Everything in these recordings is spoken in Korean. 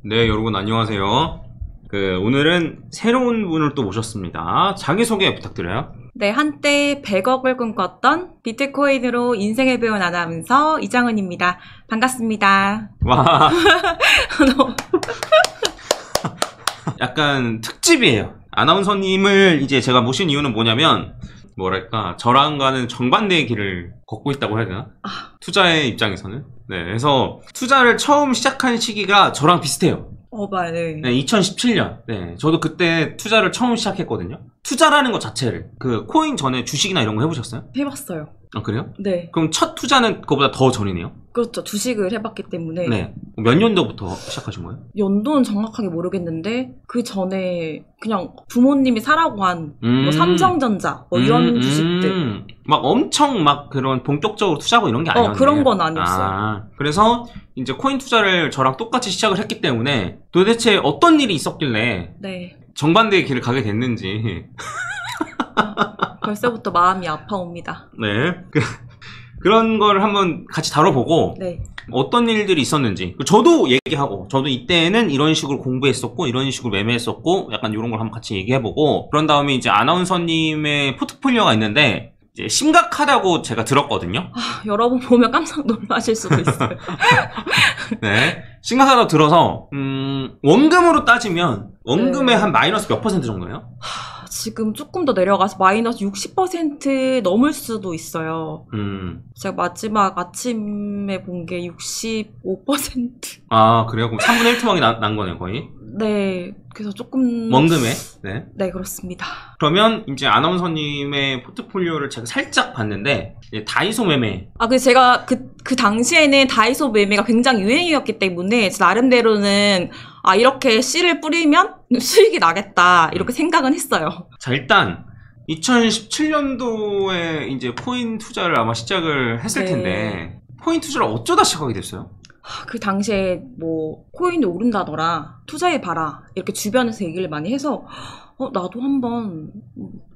네, 여러분 안녕하세요. 오늘은 새로운 분을 또 모셨습니다. 자기소개 부탁드려요. 네, 한때 100억을 꿈꿨던 비트코인으로 인생을 배운 아나운서 이정은입니다. 반갑습니다. 와. 약간 특집이에요. 아나운서님을 이제 제가 모신 이유는 뭐냐면, 뭐랄까, 저랑과는 정반대의 길을 걷고 있다고 해야 되나? 투자의 입장에서는. 네, 그래서 투자를 처음 시작한 시기가 저랑 비슷해요. 네. 네, 2017년. 네, 저도 그때 투자를 처음 시작했거든요. 투자라는 것 자체를. 코인 전에 주식이나 이런 거 해보셨어요? 해봤어요. 아, 그래요? 네. 그럼 첫 투자는 그거보다 더 전이네요? 그렇죠. 주식을 해봤기 때문에. 네. 몇 년도부터 시작하신 거예요? 연도는 정확하게 모르겠는데, 그 전에 그냥 부모님이 사라고 한, 뭐 삼성전자, 뭐 이런 주식들. 막 엄청 막 그런 본격적으로 투자하고 이런 게 아니었네요. 그런 건 아니었어요. 그래서 이제 코인 투자를 저랑 똑같이 시작을 했기 때문에 도대체 어떤 일이 있었길래 네. 정반대의 길을 가게 됐는지. 벌써부터 마음이 아파옵니다. 네. 그런 걸 한번 같이 다뤄보고, 네. 어떤 일들이 있었는지. 저도 얘기하고, 저도 이때는 이런 식으로 공부했었고, 이런 식으로 매매했었고, 약간 이런 걸 한번 같이 얘기해보고, 그런 다음에 이제 아나운서님의 포트폴리오가 있는데, 이제 심각하다고 제가 들었거든요. 여러분 보면 깜짝 놀라실 수도 있어요. 네. 심각하다고 들어서, 원금으로 따지면, 원금의 한 마이너스 몇 % 정도예요? 지금 조금 더 내려가서 마이너스 60% 넘을 수도 있어요. 제가 마지막 아침에 본 게 65%. 아, 그래요? 그럼 3분의 1 토막이 난 거네요, 거의? 네. 그래서 조금. 원금에? 네. 네, 그렇습니다. 그러면 이제 아나운서님의 포트폴리오를 제가 살짝 봤는데, 이제 다이소 매매. 그래서 제가 그 당시에는 다이소 매매가 굉장히 유행이었기 때문에, 나름대로는, 이렇게 씨를 뿌리면 수익이 나겠다, 이렇게 생각은 했어요. 자, 일단, 2017년도에 이제 코인 투자를 아마 시작을 했을 텐데, 코인 투자를 어쩌다 시작하게 됐어요? 그 당시에 뭐 코인이 오른다더라, 투자해봐라, 이렇게 주변에서 얘기를 많이 해서 나도 한번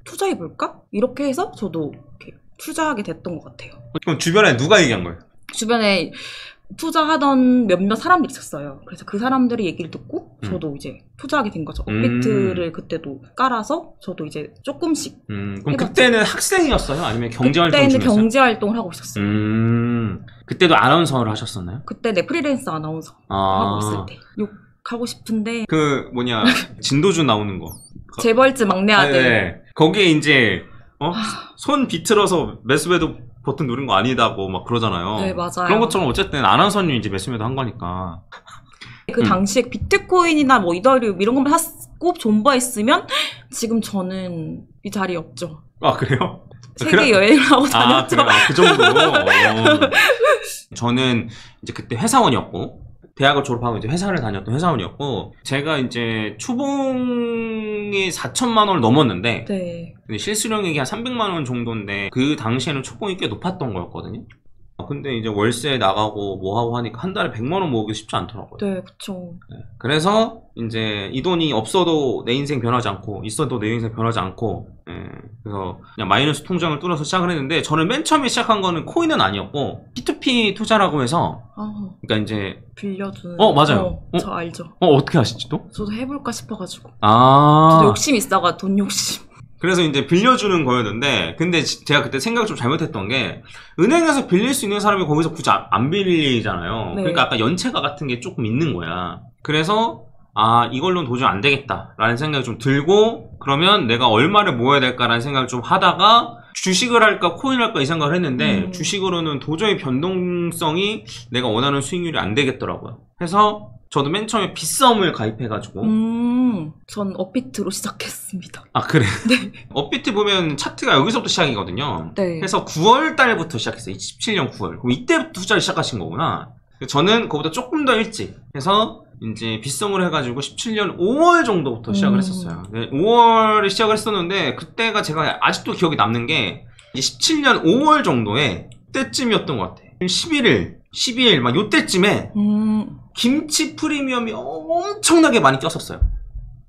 투자해볼까? 이렇게 해서 저도 이렇게 투자하게 됐던 것 같아요. 그럼 주변에 누가 얘기한 거예요? 주변에 투자하던 몇몇 사람들이 있었어요. 그래서 그 사람들이 얘기를 듣고 저도 이제 투자하게 된 거죠. 업비트를 그때도 깔아서 저도 이제 조금씩 그럼 해봤죠. 그때는 학생이었어요? 아니면 경제활동 중이었어요? 그때는 경제활동을 하고 있었어요. 그때도 아나운서를 하셨었나요? 그때 네, 프리랜서 아나운서 하고 있을 때 욕하고 싶은데 진도주 나오는 거 재벌집 막내 아들. 네. 거기에 이제 손 비틀어서 매수매도 버튼 누른 거 아니다고 막 그러잖아요. 네, 맞아요. 그런 것처럼 어쨌든 아나운서님이 이제 매수매도 한 거니까. 그 당시에 비트코인이나 뭐 이더리움 이런 것만 샀고 존버했으면 지금 저는 이 자리에 없죠. 아, 그래요? 세계 여행을 하고 다녔죠. 그래요? 그 정도로. 저는 이제 그때 회사원이었고, 대학을 졸업하고 이제 회사를 다녔던 회사원이었고, 제가 이제 초봉이 4천만 원을 넘었는데, 네. 근데 실수령액이 한 300만 원 정도인데, 그 당시에는 초봉이 꽤 높았던 거였거든요. 근데 이제 월세 나가고 뭐 하고 하니까 한 달에 100만 원 모으기 쉽지 않더라고요. 네, 그쵸. 네. 그래서 이제 이 돈이 없어도 내 인생 변하지 않고, 있어도 내 인생 변하지 않고, 그래서 그냥 마이너스 통장을 뚫어서 시작을 했는데, 저는 맨 처음에 시작한 거는 코인은 아니었고, P2P 투자라고 해서, 그러니까 이제 빌려주는. 맞아요. 저 알죠. 어떻게 아시지 또? 저도 해볼까 싶어가지고. 저도 욕심이 있어가 돈 욕심. 그래서 이제 빌려주는 거였는데, 근데 제가 그때 생각을 좀 잘못했던 게, 은행에서 빌릴 수 있는 사람이 거기서 굳이 안 빌리잖아요. 네. 그러니까 아까 연체가 같은 게 조금 있는 거야. 그래서 이걸로는 도저히 안 되겠다라는 생각이 좀 들고, 그러면 내가 얼마를 모아야 될까라는 생각을 좀 하다가 주식을 할까 코인을 할까 이 생각을 했는데, 주식으로는 도저히 변동성이 내가 원하는 수익률이 안 되겠더라고요. 그래서 저도 맨 처음에 빗썸을 가입해가지고 전 업비트로 시작했습니다. 아, 그래? 네. 업비트 보면 차트가 여기서부터 시작이거든요. 네. 그래서 9월 달부터 시작했어요. 27년 9월. 그럼 이때부터 투자를 시작하신 거구나. 저는 그거보다 조금 더 일찍 해서 이제 빗썸을 해가지고 17년 5월 정도부터 시작을 했었어요. 네, 5월에 시작을 했었는데, 그때가 제가 아직도 기억에 남는 게 17년 5월 정도에 때쯤이었던 것 같아요. 11일, 12일 막 요때쯤에 김치 프리미엄이 엄청나게 많이 꼈었어요.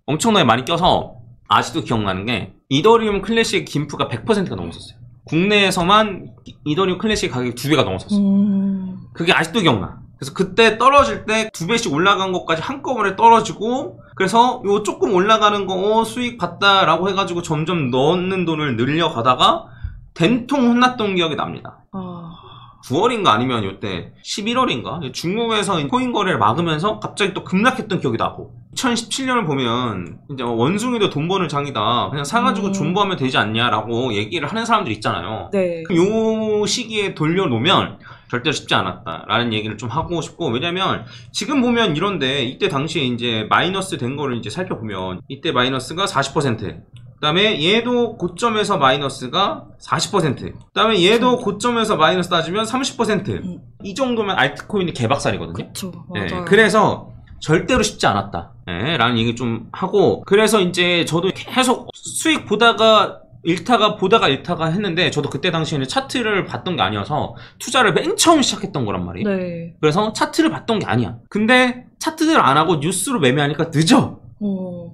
엄청나게 많이 껴서 아직도 기억나는 게, 이더리움 클래식 김프가 100%가 넘었었어요. 국내에서만 이더리움 클래식 가격이 2배가 넘었었어요. 그게 아직도 기억나. 그래서 그때 떨어질 때 2배씩 올라간 것까지 한꺼번에 떨어지고, 그래서 요 조금 올라가는 거 수익 봤다라고 해가지고 점점 넣는 돈을 늘려가다가 된통 혼났던 기억이 납니다. 9월인가 아니면 요때 11월인가 중국에서 코인 거래를 막으면서 갑자기 또 급락했던 기억이 나고, 2017년을 보면 이제 원숭이도 돈 버는 장이다, 그냥 사가지고 존버하면 되지 않냐라고 얘기를 하는 사람들 있잖아요. 네. 요 시기에 돌려놓으면 절대로 쉽지 않았다라는 얘기를 좀 하고 싶고, 왜냐면 지금 보면 이런데 이때 당시에 이제 마이너스 된 거를 이제 살펴보면 이때 마이너스가 40%, 그 다음에 얘도 고점에서 마이너스가 40%, 그 다음에 얘도 고점에서 마이너스 따지면 30%. 이 정도면 알트코인이 개박살이거든요. 그쵸, 네, 맞아요. 그래서 절대로 쉽지 않았다, 네, 라는 얘기 좀 하고, 그래서 이제 저도 계속 수익 보다가 잃다가 했는데, 저도 그때 당시에는 차트를 봤던 게 아니어서 투자를 맨 처음 시작했던 거란 말이에요. 네. 그래서 차트를 봤던 게 아니야. 근데 차트를 안 하고 뉴스로 매매하니까 늦어.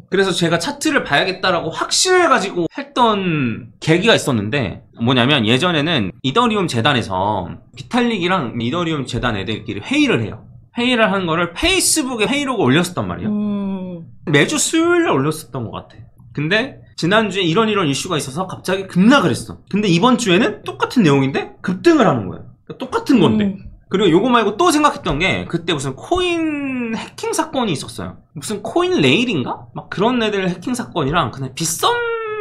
그래서 제가 차트를 봐야겠다라고 확신을 가지고 했던 계기가 있었는데, 뭐냐면 예전에는 이더리움 재단에서 비탈릭이랑 이더리움 재단 애들끼리 회의를 해요. 회의를 하는 거를 페이스북에 회의록을 올렸었단 말이에요. 매주 수요일에 올렸었던 것 같아. 근데 지난주에 이런 이슈가 있어서 갑자기 급락을 했어. 근데 이번 주에는 똑같은 내용인데 급등을 하는 거예요. 똑같은 건데. 그리고 요거 말고 또 생각했던 게, 그때 무슨 코인 해킹 사건이 있었어요. 무슨 코인 레일인가? 막 그런 애들 해킹 사건이랑 그냥 빗썸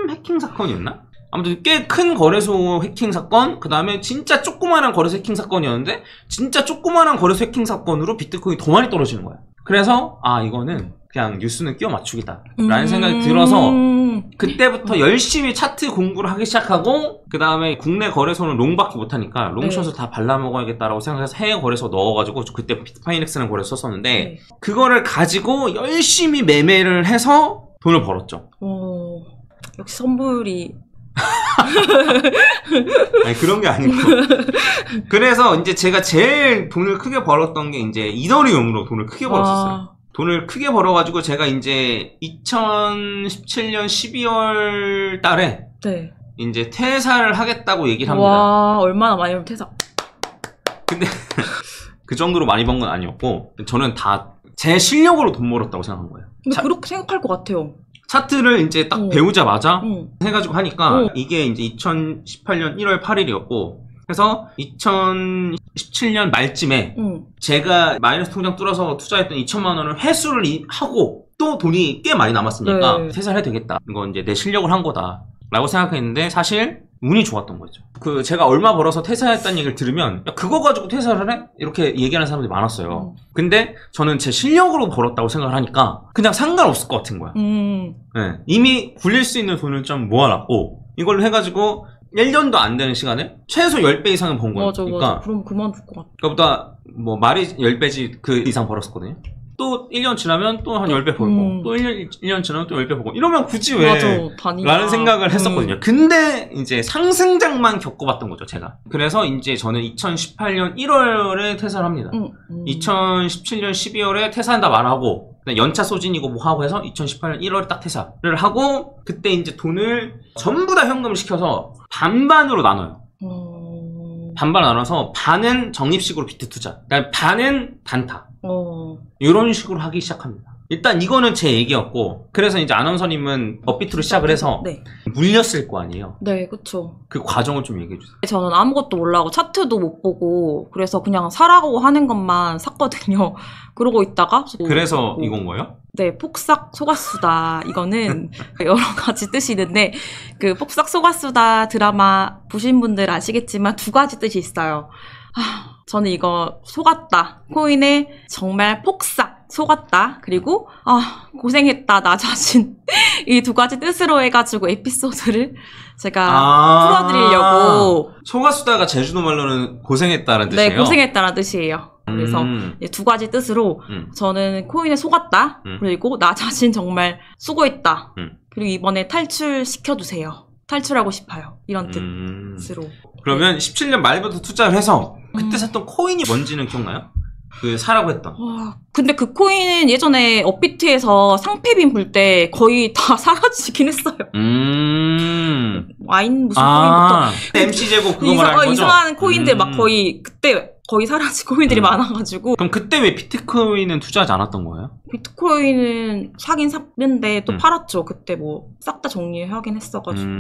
해킹 사건이었나? 아무튼 꽤 큰 거래소 해킹 사건, 그 다음에 진짜 조그만한 거래소 해킹 사건이었는데, 진짜 조그만한 거래소 해킹 사건으로 비트코인이 더 많이 떨어지는 거야. 그래서 이거는 그냥 뉴스는 끼워 맞추기다 라는 생각이 들어서 그때부터 열심히 차트 공부를 하기 시작하고, 그 다음에 국내 거래소는 롱밖에 못하니까 롱숏을 다 발라먹어야겠다라고 생각해서 해외 거래소 넣어가지고, 그때 비트파이넥스라는 거래소 썼었는데, 그거를 가지고 열심히 매매를 해서 돈을 벌었죠. 역시 선물이 아니, 그런 게 아니고. 그래서 이제 제가 제일 돈을 크게 벌었던 게 이제 이더리움으로 돈을 크게 벌었었어요. 돈을 크게 벌어가지고 제가 이제 2017년 12월 달에 네. 이제 퇴사를 하겠다고 얘기를 합니다. 와, 얼마나 많이 벌면 퇴사. 근데 그 정도로 많이 번 건 아니었고, 저는 다 제 실력으로 돈 벌었다고 생각한 거예요. 근데 그렇게 생각할 것 같아요. 차트를 이제 딱 배우자마자 해가지고 하니까, 오. 이게 이제 2018년 1월 8일이었고, 그래서 2017년 말쯤에 제가 마이너스 통장 뚫어서 투자했던 2천만 원을 회수를 하고 또 돈이 꽤 많이 남았으니까 네. 퇴사를 해도 되겠다. 이건 이제 내 실력을 한 거다 라고 생각했는데, 사실 운이 좋았던 거죠. 제가 얼마 벌어서 퇴사했다는 얘기를 들으면, 야, 그거 가지고 퇴사를 해? 이렇게 얘기하는 사람들이 많았어요. 근데 저는 제 실력으로 벌었다고 생각을 하니까 그냥 상관없을 것 같은 거야. 네. 이미 굴릴 수 있는 돈을 좀 모아놨고, 이걸로 해가지고 1년도 안 되는 시간에 최소 10배 이상은 번 거니까. 맞아. 그럼 그만둘 것 같아. 그거보다 뭐 말이 10배지 그 이상 벌었었거든요. 또 1년 지나면 또 한 10배 벌고, 또 1년 지나면 또 10배 벌고, 이러면 굳이 왜? 맞아, 라는 생각을 했었거든요. 근데 이제 상승장만 겪어봤던 거죠, 제가. 그래서 이제 저는 2018년 1월에 퇴사를 합니다. 2017년 12월에 퇴사한다 말하고, 연차 소진이고 뭐 하고 해서 2018년 1월에 딱 퇴사를 하고, 그때 이제 돈을 전부 다 현금 시켜서 반반으로 나눠요. 반반 나눠서 반은 적립식으로 비트 투자, 그다음에 반은 단타. 이런 식으로 하기 시작합니다. 일단 이거는 제 얘기였고, 그래서 이제 아나운서님은 업비트로 시작을 해서 네. 물렸을 거 아니에요. 네, 그쵸. 그 과정을 좀 얘기해 주세요. 저는 아무것도 몰라고 차트도 못 보고, 그래서 그냥 사라고 하는 것만 샀거든요. 그러고 있다가 그래서 이건 거예요? 네, 폭삭 속았수다. 이거는 여러 가지 뜻이 있는데, 그 폭삭 속았수다 드라마 보신 분들 아시겠지만 2가지 뜻이 있어요. 저는 이거 속았다. 코인에 정말 폭삭 속았다. 그리고 고생했다 나 자신. 이 2가지 뜻으로 해가지고 에피소드를 제가 풀어드리려고. 속았수다가 제주도 말로는 고생했다는 뜻이에요? 네, 고생했다는 뜻이에요. 그래서 2가지 뜻으로 저는 코인에 속았다. 그리고 나 자신 정말 수고했다. 그리고 이번에 탈출시켜주세요. 탈출하고 싶어요. 이런 뜻으로. 그러면 17년 말부터 투자를 해서 그때 샀던 코인이 뭔지는 기억나요? 그 사라고 했던. 근데 그 코인은 예전에 업비트에서 상패빈 볼 때 거의 다 사라지긴 했어요. 와인 무슨 코인부터. MC 제곱 그거 말하는 거죠? 이상한 코인들 막 거의 그때 거의 사라진 코인들이 많아가지고. 그럼 그때 왜 비트코인은 투자하지 않았던 거예요? 비트코인은 사긴 샀는데 또 음. 팔았죠. 그때 뭐 싹 다 정리하긴 했어가지고.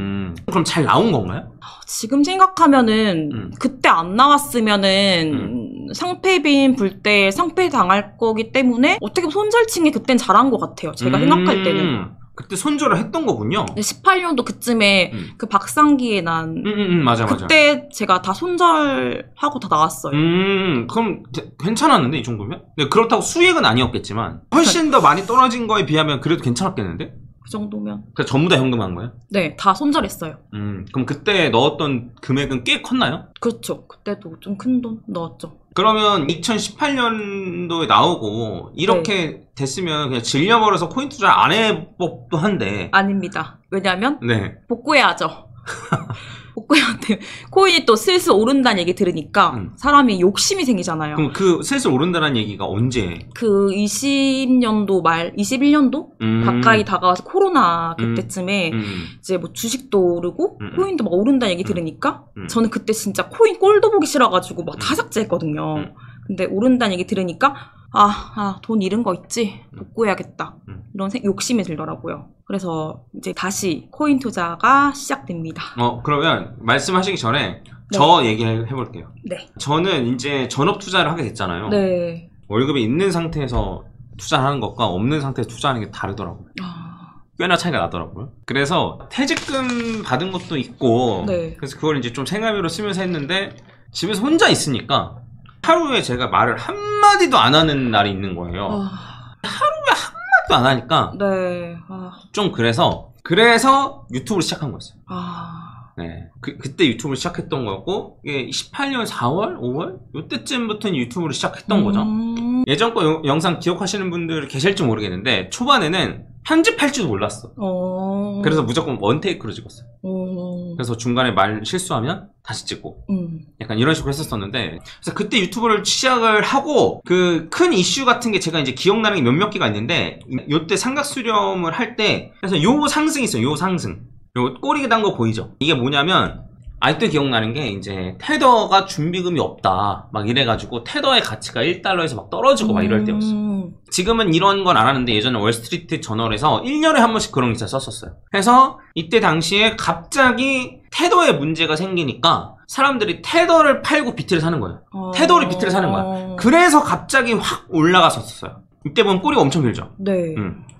그럼 잘 나온 건가요? 지금 생각하면은 그때 안 나왔으면은 상패빈 불 때 상패 당할 거기 때문에 어떻게 보면 손절칭이 그땐 잘한 것 같아요. 제가 생각할 때는. 그때 손절을 했던 거군요. 18년도 그쯤에 그 박상기에 난 맞아. 그때 제가 다 손절하고 다 나왔어요. 그럼 괜찮았는데 이 정도면? 근데 그렇다고 수익은 아니었겠지만 훨씬 더 많이 떨어진 거에 비하면 그래도 괜찮았겠는데? 그 정도면. 그래서 전부 다 현금한 거예요? 네, 다 손절했어요. 그럼 그때 넣었던 금액은 꽤 컸나요? 그렇죠. 그때도 좀 큰 돈 넣었죠. 그러면 2018년도에 나오고 이렇게 됐으면 그냥 질려버려서 코인 투자 안 해 법도 한데. 아닙니다. 왜냐면 네. 복구해야죠. 복구해야 돼. 코인이 또 슬슬 오른다는 얘기 들으니까 사람이 욕심이 생기잖아요. 그럼 그 슬슬 오른다는 얘기가 언제? 그 20년도 말, 21년도 가까이 다가와서 코로나 그때쯤에 이제 뭐 주식도 오르고 코인도 막 오른다는 얘기 들으니까 저는 그때 진짜 코인 꼴도 보기 싫어가지고 막 다 삭제했거든요. 근데 오른다는 얘기 들으니까 돈 잃은 거 있지? 복구해야겠다. 이런 욕심이 들더라고요. 그래서 이제 다시 코인 투자가 시작됩니다. 그러면 말씀하시기 전에 저 얘기해볼게요. 네. 저는 이제 전업 투자를 하게 됐잖아요. 네. 월급이 있는 상태에서 투자하는 것과 없는 상태에서 투자하는 게 다르더라고요. 꽤나 차이가 나더라고요. 그래서 퇴직금 받은 것도 있고, 네. 그래서 그걸 이제 좀 생활비로 쓰면서 했는데, 집에서 혼자 있으니까, 하루에 제가 말을 한마디도 안 하는 날이 있는 거예요. 하루에 한마디도 안 하니까, 네. 좀 그래서 유튜브를 시작한 거였어요. 네. 그때 유튜브를 시작했던 거였고, 이게 18년 4월? 5월? 요때쯤부터 유튜브를 시작했던 거죠. 예전 거 영상 기억하시는 분들 계실지 모르겠는데, 초반에는 편집할지도 몰랐어. 그래서 무조건 원테이크로 찍었어요. 그래서 중간에 말 실수하면 다시 찍고 약간 이런 식으로 했었었는데, 그래서 그때 유튜브를 시작을 하고 그 큰 이슈 같은 게 제가 이제 기억나는 게 몇몇 개가 있는데, 요때 삼각수렴을 할 때 그래서 요 상승이 있어요. 요 상승, 요 꼬리게 단 거 보이죠? 이게 뭐냐면 아직도 기억나는 게 이제 테더가 준비금이 없다 막 이래가지고 테더의 가치가 1달러에서 막 떨어지고 막 이럴 때였어. 지금은 이런 건 안 하는데 예전에 월스트리트 저널에서 1년에 한 번씩 그런 기사 썼었어요. 그래서 이때 당시에 갑자기 테더에 문제가 생기니까 사람들이 테더를 팔고 비트를 사는 거예요. 테더를 비트를 사는 거야. 그래서 갑자기 확 올라갔었어요. 이때 보면 꼬리가 엄청 길죠. 네.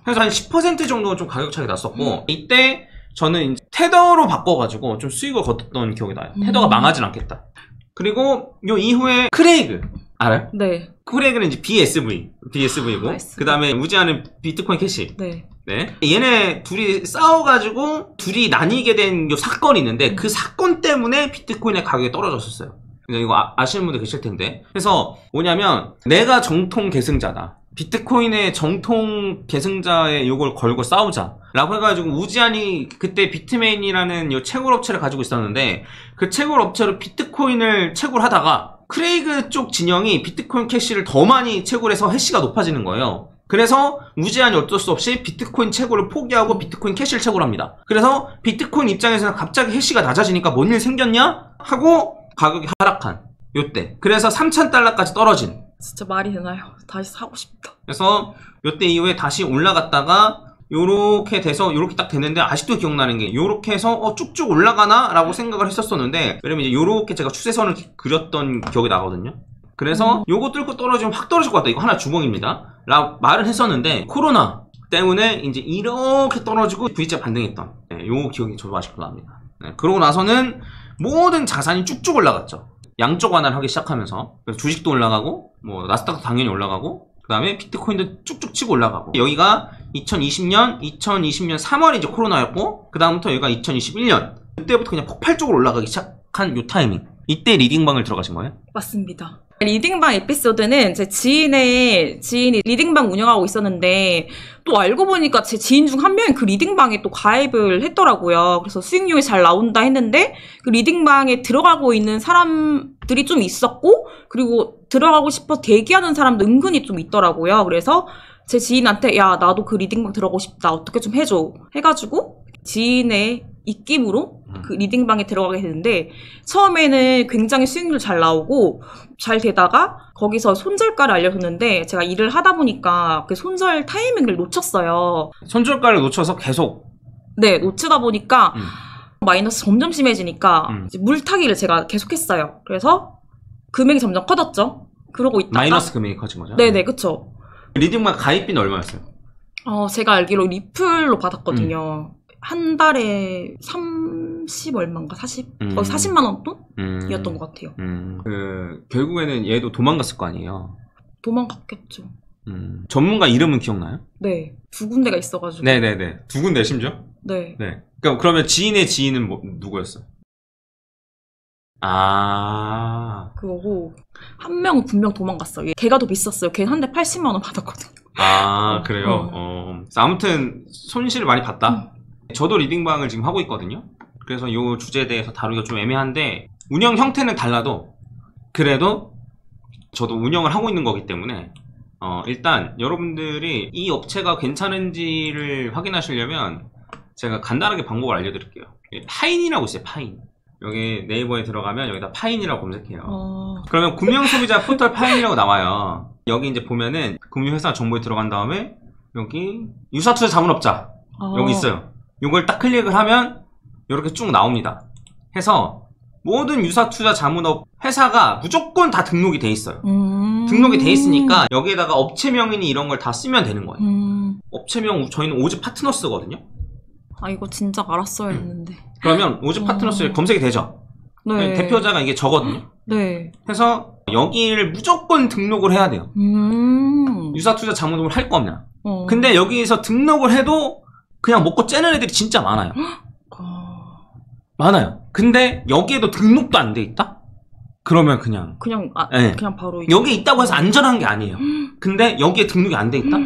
그래서 한 10% 정도 좀 가격 차이 났었고, 이때 저는 이제 테더로 바꿔가지고 좀 수익을 거뒀던 기억이 나요. 테더가 망하진 않겠다. 그리고 요 이후에 크레이그 알아요? 네. 크레이그는 이제 BSV고, 그 다음에 우지하는 비트코인 캐시. 네. 네. 얘네 둘이 싸워가지고 둘이 나뉘게 된 요 사건이 있는데, 그 사건 때문에 비트코인의 가격이 떨어졌었어요. 이거 아시는 분들 계실 텐데. 그래서 뭐냐면 내가 정통 계승자다, 비트코인의 정통 계승자의 요걸 걸고 싸우자 라고 해가지고 우지안이 그때 비트메인이라는 요 채굴 업체를 가지고 있었는데, 그 채굴 업체로 비트코인을 채굴하다가 크레이그 쪽 진영이 비트코인 캐시를 더 많이 채굴해서 해시가 높아지는 거예요. 그래서 우지안이 어쩔 수 없이 비트코인 채굴을 포기하고 비트코인 캐시를 채굴합니다. 그래서 비트코인 입장에서는 갑자기 해시가 낮아지니까 뭔 일 생겼냐 하고 가격이 하락한 요때. 그래서 3,000달러까지 떨어진. 진짜 말이 되나요? 다시 사고 싶다. 그래서 요때 이후에 다시 올라갔다가 요렇게 돼서 요렇게 딱 됐는데, 아직도 기억나는 게 요렇게 해서 쭉쭉 올라가나? 라고 생각을 했었었는데, 왜냐면 이제 요렇게 제가 추세선을 그렸던 기억이 나거든요. 그래서 요거 뚫고 떨어지면 확 떨어질 것 같다, 이거 하나 주먹입니다 라고 말을 했었는데, 코로나 때문에 이제 이렇게 떨어지고 V자 반등했던, 네, 요 기억이 저도 아직도 납니다. 네, 그러고 나서는 모든 자산이 쭉쭉 올라갔죠. 양쪽 완화를 하기 시작하면서. 그래서 주식도 올라가고, 뭐 나스닥도 당연히 올라가고, 그 다음에 비트코인도 쭉쭉 치고 올라가고. 여기가 2020년 3월이 이제 코로나였고, 그 다음부터 여기가 2021년. 그때부터 그냥 폭발적으로 올라가기 시작한 요 타이밍. 이때 리딩방을 들어가신 거예요? 맞습니다. 리딩방 에피소드는 제 지인이 리딩방 운영하고 있었는데, 또 알고 보니까 제 지인 중 한 명이 그 리딩방에 또 가입을 했더라고요. 그래서 수익률이 잘 나온다 했는데, 그 리딩방에 들어가고 있는 사람들이 좀 있었고, 그리고 들어가고 싶어 대기하는 사람도 은근히 좀 있더라고요. 그래서 제 지인한테 야, 나도 그 리딩방 들어가고 싶다, 어떻게 좀 해줘 해가지고 지인의 입김으로 그 리딩방에 들어가게 되는데 처음에는 굉장히 수익률 잘 나오고 잘 되다가 거기서 손절가를 알려줬는데 제가 일을 하다 보니까 그 손절 타이밍을 놓쳤어요. 손절가를 놓쳐서 계속 네, 놓치다 보니까 마이너스 점점 심해지니까 이제 물타기를 제가 계속했어요. 그래서 금액이 점점 커졌죠. 그러고 있다가 마이너스 금액이 커진 거죠? 네네, 그쵸. 리딩방 가입비는 얼마였어요? 제가 알기로 리플로 받았거든요. 한 달에 30 얼마인가 40? 40만 원 돈이었던 것 같아요. 결국에는 얘도 도망갔을 거 아니에요? 도망갔겠죠. 전문가 이름은 기억나요? 네. 두 군데가 있어가지고. 네네네. 두 군데 심지어? 네. 네. 그러면 지인의 지인은 누구였어? 아. 그거고, 한 명은 분명 도망갔어요. 걔가 더 비쌌어요. 걔 한 대 80만 원 받았거든요. 아, 그래요? 아무튼 손실을 많이 봤다. 저도 리딩방을 지금 하고 있거든요. 그래서 이 주제에 대해서 다루기가 좀 애매한데 운영 형태는 달라도 그래도 저도 운영을 하고 있는 거기 때문에 일단 여러분들이 이 업체가 괜찮은지를 확인하시려면 제가 간단하게 방법을 알려드릴게요. 파인이라고 있어요. 파인. 여기 네이버에 들어가면 여기다 파인이라고 검색해요. 그러면 금융소비자 포털 파인이라고 나와요. 여기 이제 보면은 금융회사 정보에 들어간 다음에 여기 유사투자 자문업자 여기 있어요. 이걸 딱 클릭을 하면 이렇게 쭉 나옵니다. 해서 모든 유사투자 자문업 회사가 무조건 다 등록이 돼 있어요. 등록이 돼 있으니까 여기에다가 업체명이니 이런 걸 다 쓰면 되는 거예요. 업체명 저희는 오즈 파트너스거든요. 아, 이거 진짜 알았어야 했는데. 그러면 오즈 파트너스에 검색이 되죠. 네. 대표자가 이게 저거든요. 네. 해서 여기를 무조건 등록을 해야 돼요. 유사투자 자문업을 할 거면. 근데 여기에서 등록을 해도 그냥 먹고 째는 애들이 진짜 많아요. 많아요. 근데 여기에도 등록도 안 돼 있다? 그러면 그냥 네. 그냥 바로 여기 있다고 해서 안전한 게 아니에요. 근데 여기에 등록이 안 돼 있다?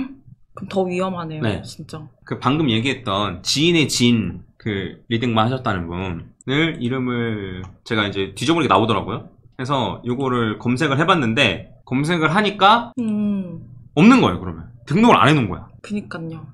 그럼 더 위험하네요. 네. 진짜. 그 방금 얘기했던 지인의 지인 그 리딩만 하셨다는 분을 이름을 제가 이제 뒤져보니까 나오더라고요. 그래서 요거를 검색을 해봤는데 검색을 하니까 없는 거예요. 그러면 등록을 안 해놓은 거야. 그니까요.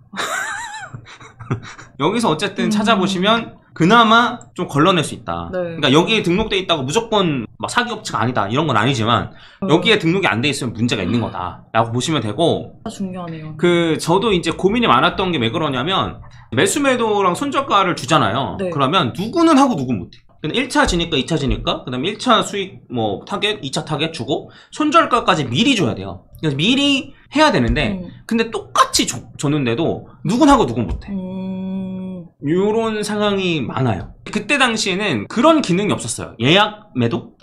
여기서 어쨌든 찾아보시면 그나마 좀 걸러낼 수 있다. 네. 그러니까 여기에 등록돼 있다고 무조건 막 사기업체가 아니다 이런 건 아니지만 여기에 등록이 안 돼 있으면 문제가 있는 거다 라고 보시면 되고, 중요하네요. 저도 이제 고민이 많았던 게 왜 그러냐면 매수매도랑 손절가를 주잖아요. 네. 그러면 누구는 하고 누구는 못해. 1차 지니까 2차 지니까 그 다음에 1차 수익 뭐 타겟 2차 타겟 주고 손절가까지 미리 줘야 돼요. 그래서 미리 해야 되는데 근데 똑같이 줬는데도 누군 하고 누군 못해. 요런 상황이 많아요. 그때 당시에는 그런 기능이 없었어요. 예약 매도?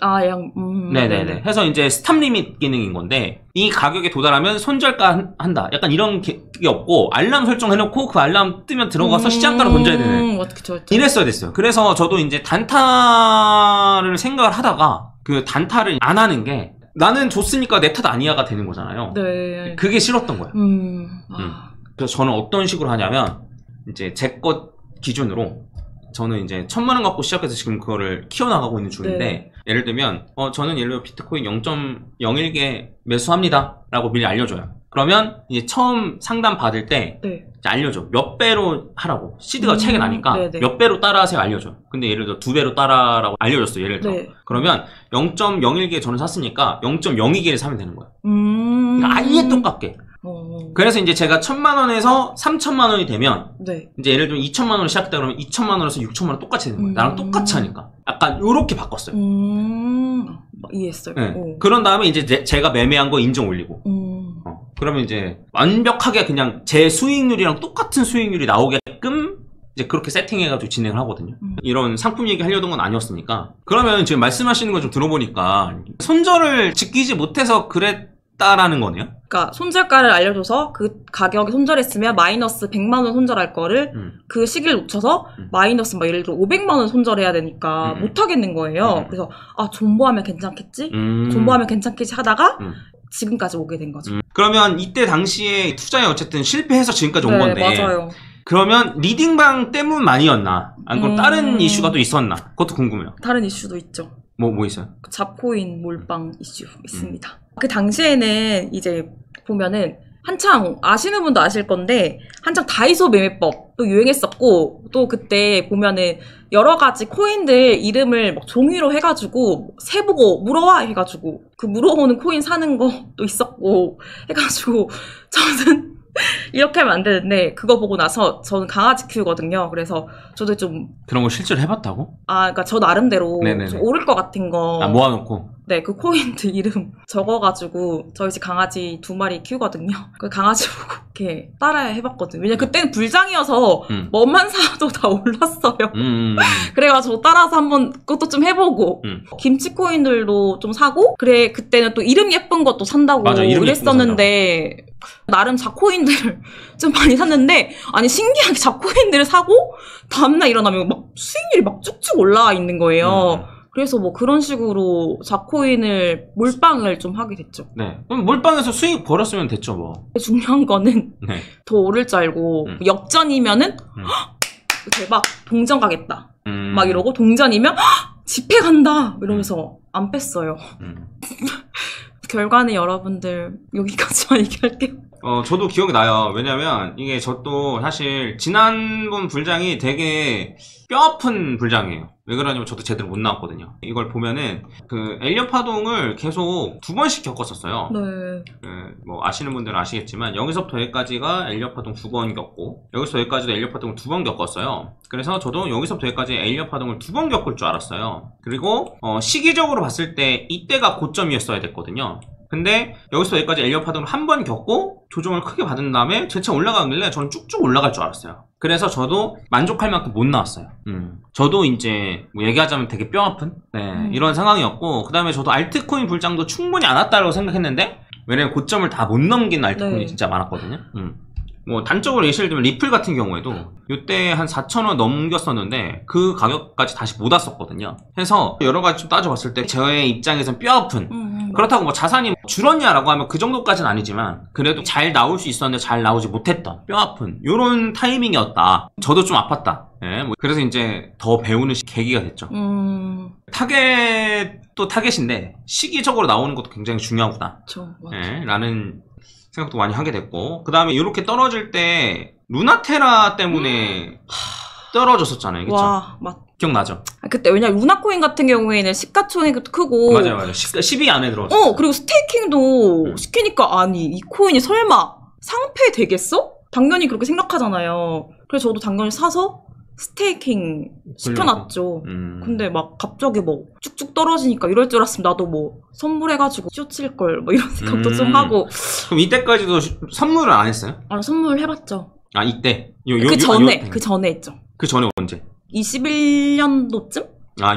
네네네. 해서 이제 스탑 리밋 기능인 건데 이 가격에 도달하면 손절가 한다. 약간 이런 게 없고 알람 설정해놓고 그 알람 뜨면 들어가서 시장가로 던져야 되는. 그쵸. 이랬어야 됐어요. 그래서 저도 이제 단타를 생각을 하다가 그 단타를 안 하는 게 나는 줬으니까 내 탓 아니야가 되는 거잖아요. 네. 그게 싫었던 거예요. 그래서 저는 어떤 식으로 하냐면 이제 제 것 기준으로 저는 이제 1000만 원 갖고 시작해서 지금 그거를 키워나가고 있는 중인데 네. 예를 들면 저는 예를 들어 비트코인 0.01개 매수합니다 라고 미리 알려줘요. 그러면 이제 처음 상담 받을 때 네. 알려줘. 몇 배로 하라고. 시드가 책에 나니까 네네. 몇 배로 따라하세요 알려줘. 근데 예를 들어 2배로 따라라고 알려줬어. 예를 들어. 네. 그러면 0.01개 저는 샀으니까 0.02개를 사면 되는 거야. 그러니까 아예 똑같게. 그래서 이제 제가 1000만 원에서 3000만 원이 되면 네. 이제 예를 들면 2000만 원을 시작했다 그러면 2000만 원에서 6000만 원 똑같이 되는 거예요. 나랑 똑같이 하니까. 약간 요렇게 바꿨어요. 이해했어요. 네. 그런 다음에 이제 제가 매매한 거 인정 올리고. 그러면 이제 완벽하게 그냥 제 수익률이랑 똑같은 수익률이 나오게끔 이제 그렇게 세팅해가지고 진행을 하거든요. 이런 상품 얘기 하려던 건 아니었으니까. 그러면 지금 말씀하시는 거 좀 들어보니까 손절을 지키지 못해서 그랬다라는 거네요. 그러니까 손절가를 알려줘서 그 가격에 손절했으면 마이너스 100만 원 손절할 거를 그 시기를 놓쳐서 마이너스 막 예를 들어 500만 원 손절해야 되니까 못 하겠는 거예요. 그래서 존버하면 괜찮겠지? 존버하면 괜찮겠지 하다가 지금까지 오게 된 거죠. 그러면 이때 당시에 투자에 어쨌든 실패해서 지금까지 온 건데. 맞아요. 그러면 리딩방 때문만이었나? 아니면 다른 이슈가 또 있었나? 그것도 궁금해요. 다른 이슈도 있죠. 뭐 있어요? 잡코인 몰빵 이슈 있습니다. 그 당시에는 이제 보면은 한창 아시는 분도 아실 건데 한창 다이소 매매법도 유행했었고 또 그때 보면은 여러 가지 코인들 이름을 막 종이로 해가지고 세보고 물어와 해가지고 그 물어오는 코인 사는 것도 있었고 해가지고 저는 이렇게 하면 안 되는데 그거 보고 나서 저는 강아지 키우거든요. 그래서 저도 좀 그런 거 실제로 해봤다고? 그러니까 저 나름대로 네네네. 좀 오를 것 같은 거 모아놓고. 네, 그 코인들 이름 적어가지고 저희 집 강아지 2마리 키우거든요. 그 강아지 보고 이렇게 따라 해봤거든요. 왜냐면 그때는 불장이어서 뭐만 사도 다 올랐어요. 그래가지고 따라서 한번 그것도 좀 해보고 김치 코인들도 좀 사고 그래 그때는 또 이름 예쁜 것도 산다고 맞아, 이름 그랬었는데 나름 자코인들을 좀 많이 샀는데 아니 신기하게 자코인들을 사고 다음날 일어나면 막 수익률이 막 쭉쭉 올라와 있는 거예요. 그래서 뭐 그런 식으로 자코인을 몰빵을 좀 하게 됐죠. 네. 그럼 몰빵에서 수익 벌었으면 됐죠, 뭐. 중요한 거는 네. 더 오를 줄 알고 역전이면은 대박 동전 가겠다 막 이러고 동전이면 집회 간다 이러면서 안 뺐어요. 결과는 여러분들 여기까지만 얘기할게요. 저도 기억이 나요. 왜냐면 이게 저도 사실 지난번 불장이 되게 뼈아픈 불장이에요. 왜 그러냐면 저도 제대로 못 나왔거든요. 이걸 보면은 그 엘리엇 파동을 계속 2번씩 겪었었어요. 네. 뭐 아시는 분들은 아시겠지만 여기서부터 여기까지가 엘리엇 파동 2번 겪고 여기서 여기까지도 엘리엇 파동을 2번 겪었어요. 그래서 저도 여기서부터 여기까지 엘리엇 파동을 2번 겪을 줄 알았어요. 그리고 시기적으로 봤을 때 이때가 고점이었어야 됐거든요. 근데 여기서 여기까지 엘리엇 파동을 한 번 겪고 조정을 크게 받은 다음에 재차 올라가길래 저는 쭉쭉 올라갈 줄 알았어요. 그래서 저도 만족할 만큼 못 나왔어요. 저도 이제 뭐 얘기하자면 되게 뼈아픈 이런 상황이었고 그 다음에 저도 알트코인 불장도 충분히 안 왔다고 생각했는데 왜냐면 고점을 다 못 넘긴 알트코인이 진짜 많았거든요. 뭐 단적으로 예시를 들면 리플 같은 경우에도 이때 한 4,000원 넘겼었는데 그 가격까지 다시 못 왔었거든요. 해서 여러 가지 좀 따져봤을 때 저의 입장에선 뼈아픈 그렇다고 뭐 자산이 줄었냐라고 하면 그 정도까지는 아니지만 그래도 잘 나올 수 있었는데 잘 나오지 못했던 뼈아픈 요런 타이밍이었다. 저도 좀 아팠다. 뭐 그래서 이제 더 배우는 계기가 됐죠. 타겟도 타겟인데 시기적으로 나오는 것도 굉장히 중요하구나. 라는 생각도 많이 하게 됐고 그 다음에 이렇게 떨어질 때 루나테라 때문에 떨어졌었잖아요. 그쵸? 와, 기억나죠? 그때 왜냐면 루나코인 같은 경우에는 시가총액도 크고 맞아요. 10위 안에 들어왔어. 그리고 스테이킹도 시키니까 아니 이 코인이 설마 상패 되겠어? 당연히 그렇게 생각하잖아요. 그래서 저도 당연히 사서 스테이킹 시켜놨죠. 근데 막 갑자기 뭐 쭉쭉 떨어지니까 이럴 줄 알았으면 나도 뭐 선물해가지고 쇼칠걸 뭐 이런 생각도 좀 하고. 그럼 이때까지도 선물을 안 했어요? 선물 해봤죠. 이때? 그 전에 했죠. 그 전에 언제? 21년도쯤?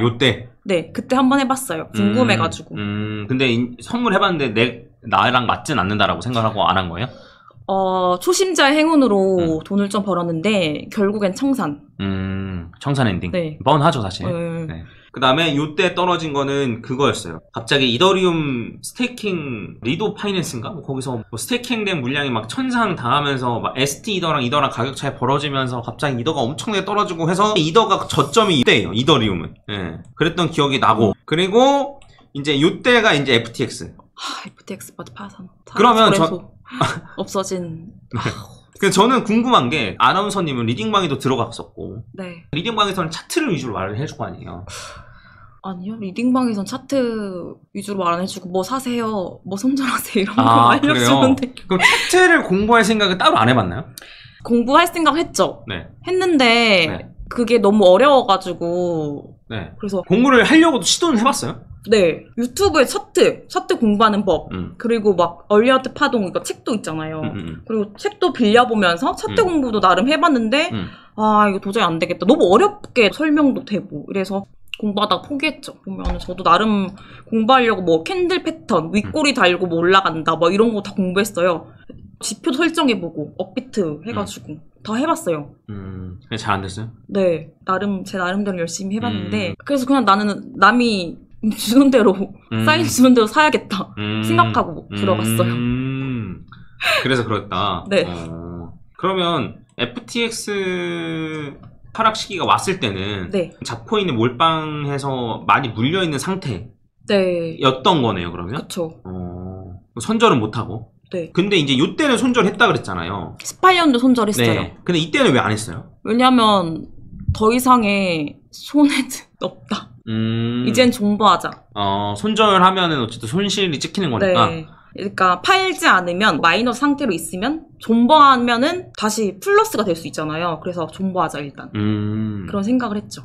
요때? 네, 그때 한번 해봤어요. 궁금해가지고. 근데 선물 해봤는데 나랑 맞진 않는다라고 생각하고 안 한 거예요? 초심자의 행운으로 돈을 좀 벌었는데 결국엔 청산. 청산 엔딩. 네. 뻔하죠 사실. 네. 그 다음에 요때 떨어진 거는 그거였어요. 갑자기 이더리움 스테이킹 리도 파이낸스인가? 뭐 거기서 뭐 스테이킹된 물량이 막 천상 당하면서 막 ST 이더랑 가격 차이 벌어지면서 갑자기 이더가 엄청나게 떨어지고 해서 이더가 저점이 이때예요. 이더리움은. 그랬던 기억이 나고. 그리고 이제 요때가 이제 FTX. FTX 파산. 그러면 없어진. 그래서 저는 궁금한 게 아나운서님은 리딩방에도 들어갔었고 네. 리딩방에서는 차트를 위주로 말을 해줄 거 아니에요? 아니요. 리딩방에선 차트 위주로 말 안 해주고 뭐 사세요, 뭐 손절하세요 이런 거 알려주는데. 그럼 차트를 공부할 생각은 따로 안 해봤나요? 공부할 생각 했죠. 네. 했는데 그게 너무 어려워가지고. 그래서 공부를 하려고도 시도는 해봤어요? 네. 유튜브에 차트 공부하는 법. 그리고 막 얼리어트 파동 이거 책도 있잖아요. 그리고 책도 빌려보면서 차트 공부도 나름 해봤는데 이거 도저히 안 되겠다. 너무 어렵게 설명도 되고 이래서 공부하다가 포기했죠. 보면 저도 나름 공부하려고 뭐 캔들 패턴, 윗꼬리 달고 뭐 올라간다 뭐 이런 거 다 공부했어요. 지표 설정해보고 업비트 해가지고 다 해봤어요. 근데 잘 안 됐어요? 네. 제 나름대로 열심히 해봤는데 그래서 그냥 나는 남이 주는 대로 사인 주는 대로 사야겠다 생각하고 들어갔어요. 그래서 그렇다. 네. 그러면 FTX 하락 시기가 왔을 때는 잡코인을 몰빵해서 많이 물려있는 상태였던 거네요. 그러면? 그쵸. 선절은 못하고. 네. 근데 이제 요때는 손절했다 그랬잖아요. 18년도 손절했어요. 네. 근데 이때는 왜 안 했어요? 왜냐면 더 이상의 손해는 없다. 이젠 존버하자. 손절하면은 어쨌든 손실이 찍히는 거니까. 네. 그러니까 팔지 않으면 마이너스 상태로 있으면 존버하면은 다시 플러스가 될 수 있잖아요. 그래서 존버하자 일단. 그런 생각을 했죠.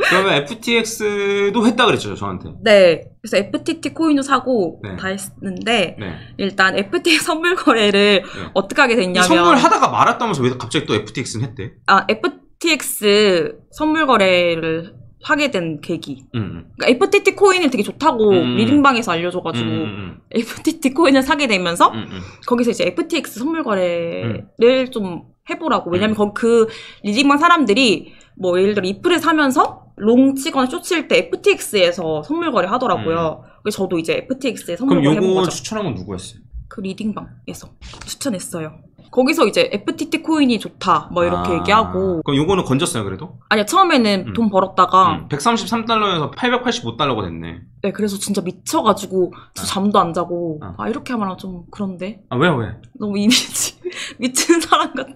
그러면 FTX도 했다 그랬죠, 저한테. 네. 그래서 FTT 코인도 사고 네. 다 했는데 네. 일단 FTX 선물 거래를 네. 어떻게 하게 됐냐면 선물하다가 말았다면서 왜 갑자기 또 FTX는 했대? FTX 선물 거래를 하게 된 계기. 그러니까 FTT 코인을 되게 좋다고 리딩방에서 알려줘가지고 FTT 코인을 사게 되면서 거기서 이제 FTX 선물 거래를 좀 해보라고. 왜냐면 거기 그 리딩방 사람들이 뭐 예를 들어 리플을 사면서 롱 치거나 쇼 칠 때 FTX에서 선물 거래 하더라고요. 그래서 저도 이제 FTX에 선물 거래 해본 그럼 요거 거죠. 추천한 건 누구 했어요? 그 리딩방에서 추천했어요. 거기서 이제 FTT 코인이 좋다 뭐 이렇게 얘기하고. 그럼 요거는 건졌어요 그래도? 아니요, 처음에는 돈 벌었다가 133달러에서 885달러가 됐네. 네, 그래서 진짜 미쳐가지고 저 잠도 안 자고 이렇게 하면 좀 그런데. 왜? 너무 이미지 미친 사람 같은.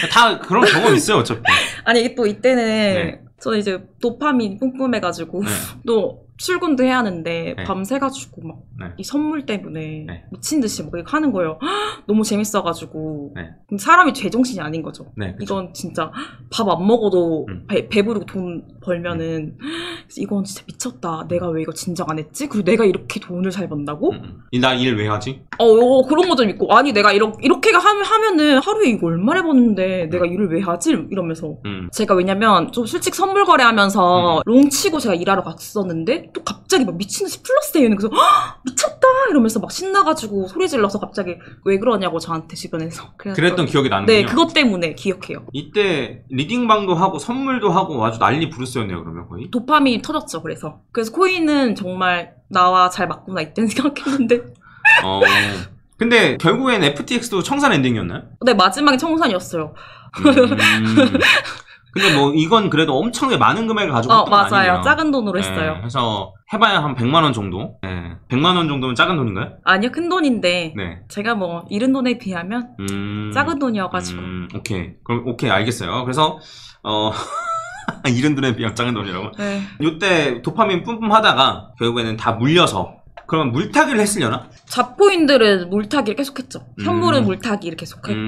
다 그런 경험 있어요 어차피. 아니 또 이때는 네. 저는 이제 도파민 뿜뿜해가지고 또 출근도 해야 하는데 네. 밤새가지고 막 이 네. 선물 때문에 네. 미친 듯이 막 이렇게 하는 거예요. 너무 재밌어가지고. 네. 근데 사람이 제정신이 아닌 거죠. 네, 그쵸. 이건 진짜 밥 안 먹어도 배부르고 돈 벌면은 이건 진짜 미쳤다. 내가 왜 이거 진작 안 했지? 그리고 내가 이렇게 돈을 잘 번다고? 나 일 왜 하지? 그런 거 좀 있고. 아니 내가 이렇게 하면은 하루에 이거 얼마나 버는데 내가 일을 왜 하지? 이러면서. 제가 왜냐면 좀 솔직히 선물 거래하면서 롱 치고 제가 일하러 갔었는데 또 갑자기 막 미친듯이 플러스 되는. 그래서 미쳤다 이러면서 막 신나가지고 소리 질러서 갑자기 왜 그러냐고 저한테 주변에서. 그랬던 기억이 나는군요. 네, 그것 때문에 기억해요. 이때 리딩방도 하고 선물도 하고 아주 난리 부르스였네요 그러면 거의. 도파민이 터졌죠. 그래서 코인은 정말 나와 잘 맞구나 이때는 생각했는데. 근데 결국엔 FTX도 청산 엔딩이었나요? 네, 마지막에 청산이었어요. 근데 뭐 이건 그래도 엄청나게 많은 금액을 가지고 했던 거 맞아요. 아니에요? 작은 돈으로 했어요. 그래서 해봐야 한 100만 원 정도? 네. 100만 원 정도면 작은 돈인가요? 아니요, 큰 돈인데 네. 제가 뭐 잃은 돈에 비하면 작은 돈이어가지고. 오케이. 그럼 오케이 알겠어요. 그래서 잃은 돈에 비하면 작은 돈이라고? 네. 요때 도파민 뿜뿜 하다가 결국에는 다 물려서 그러면 물타기를 했으려나? 잡코인들은 물타기를 계속했죠. 현물은 물타기를 계속했고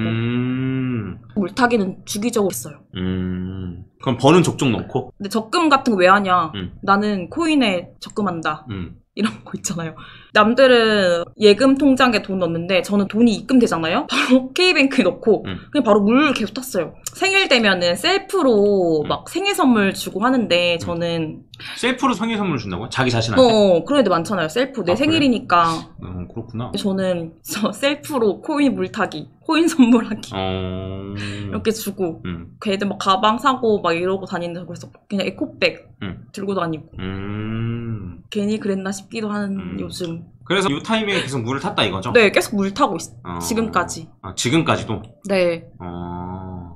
물타기는 주기적으로 했어요. 그럼 버는 족족 넣고? 근데 적금 같은 거 왜 하냐? 나는 코인에 적금한다. 이런 거 있잖아요. 남들은 예금 통장에 돈 넣는데 저는 돈이 입금되잖아요. 바로 K뱅크에 넣고 그냥 바로 물 계속 탔어요. 생일 되면은 셀프로 막 생일 선물 주고 하는데 저는 셀프로 생일 선물 준다고요? 자기 자신한테? 그런 애들 많잖아요. 셀프 내 생일이니까. 그렇구나. 저는 셀프로 코인 물타기, 코인 선물하기 이렇게 주고 그 애들 막 가방 사고 막 이러고 다니는데 그래서 그냥 에코백 들고 다니고 괜히 그랬나 싶기도 하는 요즘. 그래서 이 타이밍에 계속 물을 탔다 이거죠? 네, 계속 물 타고 있어. 지금까지. 지금까지도? 네.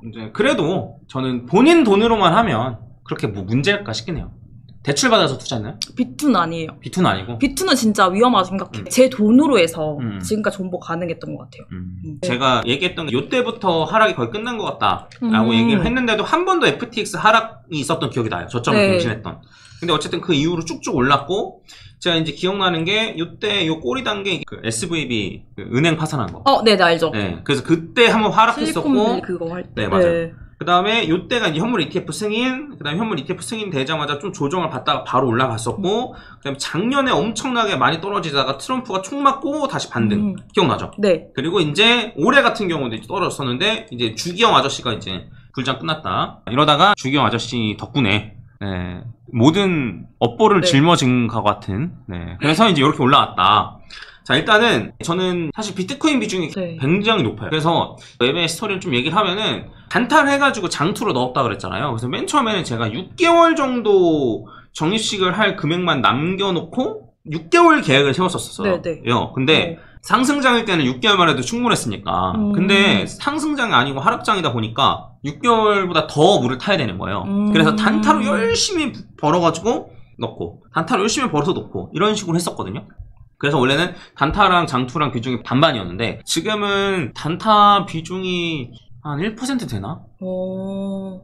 이제 그래도 저는 본인 돈으로만 하면 그렇게 뭐 문제일까 싶긴 해요. 대출 받아서 투자했나요? 비투는 아니에요. 비투는 아니고? 비투는 진짜 위험하다고 생각해요. 제 돈으로 해서 지금까지 존버 가능했던 것 같아요. 제가 얘기했던 게 요때부터 하락이 거의 끝난 것 같다 라고 얘기를 했는데도 한 번도 FTX 하락이 있었던 기억이 나요. 저점을 갱신했던. 근데 어쨌든 그 이후로 쭉쭉 올랐고 제가 이제 기억나는 게 요때 요 꼬리 단계 그 SVB 그 은행 파산한 거. 네, 알죠. 네, 그래서 그때 한번 하락했었고. 실리콘밸리 그거 할 때. 네, 맞아요. 네. 그 다음에 요때가 이제 현물 ETF 승인, 그 다음에 현물 ETF 승인 되자마자 좀 조정을 받다가 바로 올라갔었고, 그 다음에 작년에 엄청나게 많이 떨어지다가 트럼프가 총 맞고 다시 반등. 기억나죠? 네. 그리고 이제 올해 같은 경우도 이제 떨어졌었는데, 이제 주기영 아저씨가 이제 불장 끝났다. 이러다가 주기영 아저씨 덕분에, 네, 모든 업보를 짊어진 것 같은, 네. 그래서 이제 이렇게 올라왔다. 자, 일단은 저는 사실 비트코인 비중이 굉장히 높아요. 그래서 웹의 스토리를 좀 얘기를 하면은 단타를 해가지고 장투로 넣었다 그랬잖아요. 그래서 맨 처음에는 제가 6개월 정도 적립식을 할 금액만 남겨놓고 6개월 계획을 세웠었어요. 근데 상승장일 때는 6개월만 해도 충분했으니까. 근데 상승장이 아니고 하락장이다 보니까 6개월보다 더 물을 타야 되는 거예요. 그래서 단타로 열심히 벌어가지고 넣고 단타로 열심히 벌어서 넣고 이런 식으로 했었거든요. 그래서 원래는 단타랑 장투랑 비중이 반반이었는데 지금은 단타 비중이 한 1% 되나?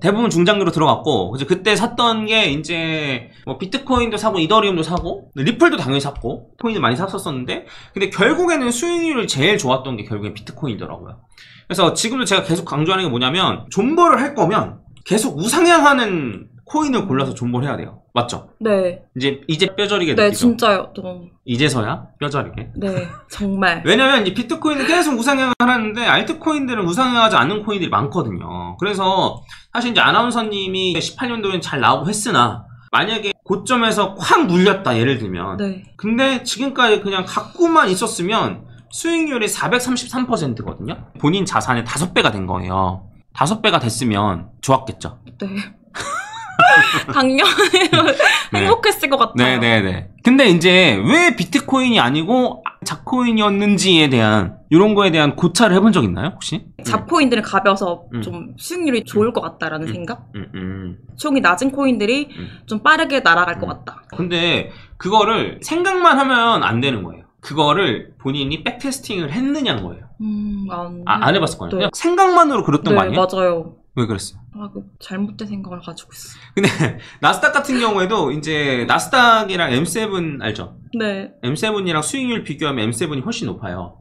대부분 중장기로 들어갔고, 그래서 그때 샀던 게 이제 뭐 비트코인도 사고 이더리움도 사고 리플도 당연히 샀고 코인을 많이 샀었는데, 근데 결국에는 수익률이 제일 좋았던 게 결국엔 비트코인이더라고요. 그래서 지금도 제가 계속 강조하는 게 뭐냐면, 존버를 할 거면 계속 우상향하는 코인을 골라서 존버를 해야 돼요. 맞죠? 네. 이제 뼈저리게 네, 느끼죠? 진짜요. 좀. 이제서야 뼈저리게. 네, 정말. 왜냐면 이 비트코인은 계속 우상향을 하는데 알트코인들은 우상향하지 않는 코인들이 많거든요. 그래서 사실 이제 아나운서님이 18년도엔 잘 나오고 했으나, 만약에 고점에서 확 물렸다, 예를 들면. 네. 근데 지금까지 그냥 갖고만 있었으면 수익률이 433%거든요. 본인 자산의 5배가 된 거예요. 5배가 됐으면 좋았겠죠. 네. 당연히 행복했을 것 같아요. 네네네. 근데 이제 왜 비트코인이 아니고 잡코인이었는지에 대한, 이런 거에 대한 고찰을 해본 적 있나요, 혹시? 잡코인들은 가벼워서 좀 수익률이 좋을 것 같다라는 생각? 총이 낮은 코인들이 좀 빠르게 날아갈 것 같다. 근데 그거를 생각만 하면 안 되는 거예요. 그거를 본인이 백테스팅을 했느냐는 거예요. 안 해봤을 거예요. 네. 그냥 생각만으로 그랬던 거 네, 아니에요? 맞아요. 왜 그랬어요? 그 잘못된 생각을 가지고 있어. 근데 나스닥 같은 경우에도 이제 나스닥이랑 M7 알죠? 네. M7이랑 수익률 비교하면 M7이 훨씬 높아요.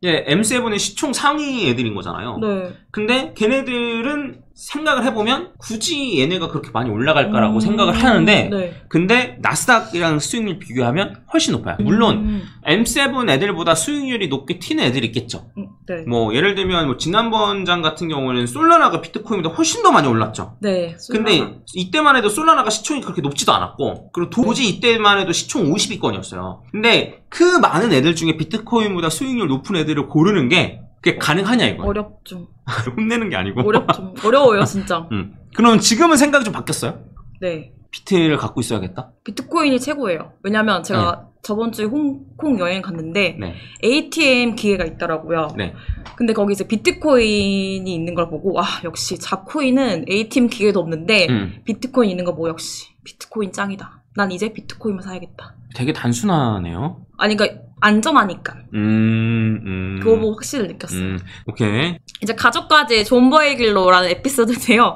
예, M7은 시총 상위 애들인 거잖아요. 네. 근데 걔네들은 생각을 해보면 굳이 얘네가 그렇게 많이 올라갈까라고 생각을 하는데, 네. 근데 나스닥이랑 수익률 비교하면 훨씬 높아요. 물론 M7 애들보다 수익률이 높게 튀는 애들이 있겠죠. 네. 뭐 예를 들면 뭐 지난번 장 같은 경우는 솔라나가 비트코인보다 훨씬 더 많이 올랐죠. 네. 근데 이때만 해도 솔라나가 시총이 그렇게 높지도 않았고, 그리고 도지 이때만 해도 시총 50위권이었어요. 근데 그 많은 애들 중에 비트코인보다 수익률 높은 애들을 고르는 게 그게 가능하냐 이거예요. 어렵죠. 홈내는 게 아니고. 어렵죠. 어려워요, 진짜. 그럼 지금은 생각이 좀 바뀌었어요? 네. 비트를 갖고 있어야겠다? 비트코인이 최고예요. 왜냐면 제가 저번 주에 홍콩 여행 갔는데 네. ATM 기계가 있더라고요. 네. 근데 거기 이제 비트코인이 있는 걸 보고, 와, 역시 잡코인은 ATM 기계도 없는데 비트코인 있는 거 뭐 역시 비트코인 짱이다. 난 이제 비트코인만 사야겠다. 되게 단순하네요. 아니, 그러니까 안전하니까. 그거 보고 확실히 느꼈어요. 오케이. 이제 가족까지 존버의 길로라는 에피소드인데요.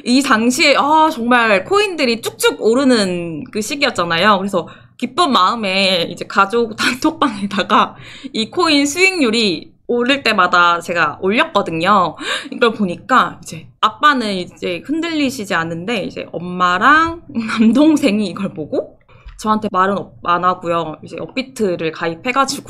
이 당시에 정말 코인들이 쭉쭉 오르는 그 시기였잖아요. 그래서 기쁜 마음에 이제 가족 단톡방에다가 이 코인 수익률이 오를 때마다 제가 올렸거든요. 이걸 보니까 이제 아빠는 이제 흔들리시지 않는데 이제 엄마랑 남동생이 이걸 보고 저한테 말은 안 하고요. 이제 업비트를 가입해가지고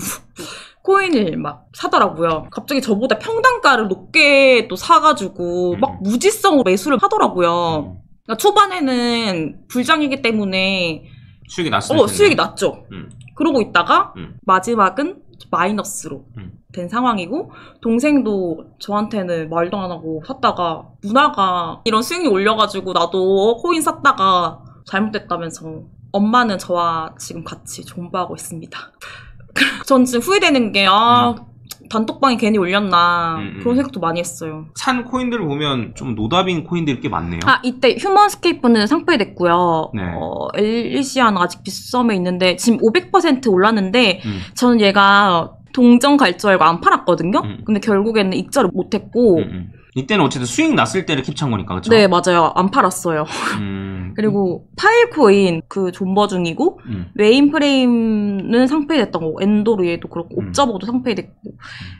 코인을 막 사더라고요. 갑자기 저보다 평단가를 높게 또 사가지고 막 무지성으로 매수를 하더라고요. 그러니까 초반에는 불장이기 때문에 수익이 났어요. 수익이 났죠. 그러고 있다가 마지막은 마이너스로 된 상황이고, 동생도 저한테는 말도 안 하고 샀다가 누나가 이런 수익이 올려가지고 나도 코인 샀다가 잘못됐다면서 엄마는 저와 지금 같이 존버하고 있습니다. 전 지금 후회되는 게 단톡방에 괜히 올렸나 그런 생각도 많이 했어요. 산 코인들을 보면 좀 노답인 코인들이 꽤 많네요. 이때 휴먼스케이프는 상폐됐고요. 네. 엘리시아는 아직 빗썸에 있는데 지금 500% 올랐는데 저는 얘가 동전 갈 줄 알고 안 팔았거든요. 근데 결국에는 익절을 못했고 이때는 어쨌든 수익 났을 때를 캡찬 거니까, 그쵸? 네, 맞아요. 안 팔았어요. 그리고 파일코인 그 존버 중이고 메인프레임은 상폐됐던 거고, 엔도르 얘도 그렇고 옵저버도 상폐됐고,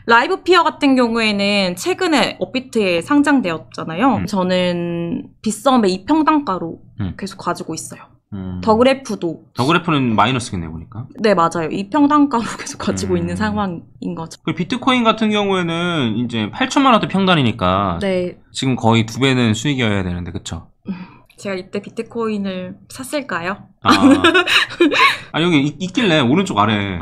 라이브 피어 같은 경우에는 최근에 업비트에 상장되었잖아요. 저는 빗썸의 이평단가로 계속 가지고 있어요. 더그래프는 마이너스겠네요, 보니까. 네, 맞아요. 이평단가로 계속 가지고 있는 상황인 거죠. 그 비트코인 같은 경우에는 이제 8천만 원대 평단이니까 네. 지금 거의 2배는 수익이어야 되는데, 그쵸? 제가 이때 비트코인을 샀을까요? 여기 있길래 오른쪽 아래.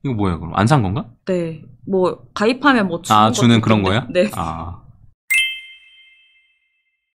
이거 뭐예요, 그럼? 안 산 건가? 네. 뭐 가입하면 뭐 주는 주는 그런 거예요? 네.